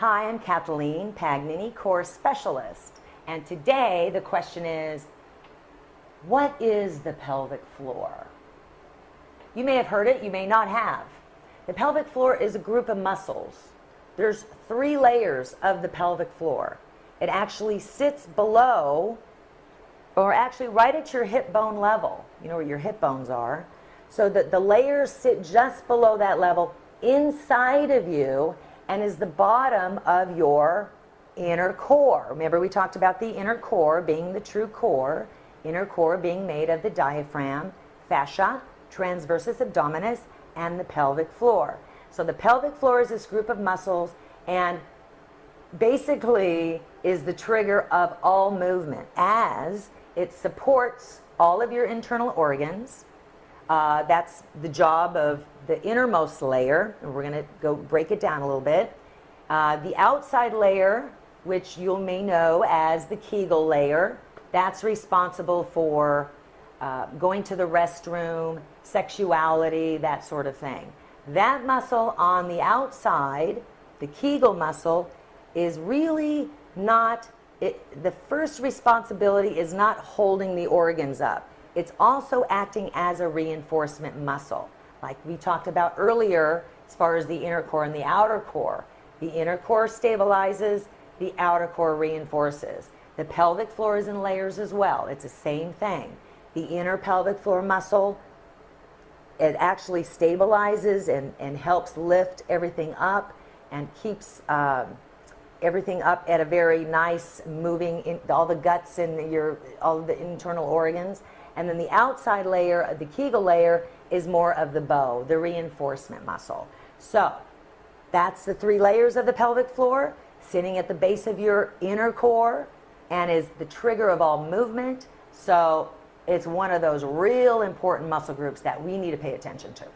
Hi, I'm Kathleen Pagnini, core specialist, and today the question is, what is the pelvic floor? You may have heard it, you may not have. The pelvic floor is a group of muscles. There's 3 layers of the pelvic floor. It actually sits below, or actually right at your hip bone level, you know where your hip bones are, so that the layers sit just below that level inside of you and is the bottom of your inner core. Remember, we talked about the inner core being the true core, inner core being made of the diaphragm, fascia, transversus abdominis, and the pelvic floor. So the pelvic floor is this group of muscles and basically is the trigger of all movement, as it supports all of your internal organs. That's the job of the innermost layer, and we're going to go break it down a little bit. The outside layer, which you may know as the Kegel layer, that's responsible for going to the restroom, sexuality, that sort of thing. That muscle on the outside, the Kegel muscle, is really not, the first responsibility is not holding the organs up. It's also acting as a reinforcement muscle. Like we talked about earlier, as far as the inner core and the outer core. The inner core stabilizes, the outer core reinforces. The pelvic floor is in layers as well. It's the same thing. The inner pelvic floor muscle, it actually stabilizes and helps lift everything up and keeps everything up at a very nice moving, all the guts in all the internal organs. And then the outside layer, the Kegel layer, is more of the bow, the reinforcement muscle. So that's the 3 layers of the pelvic floor, sitting at the base of your inner core, and is the trigger of all movement. So it's one of those real important muscle groups that we need to pay attention to.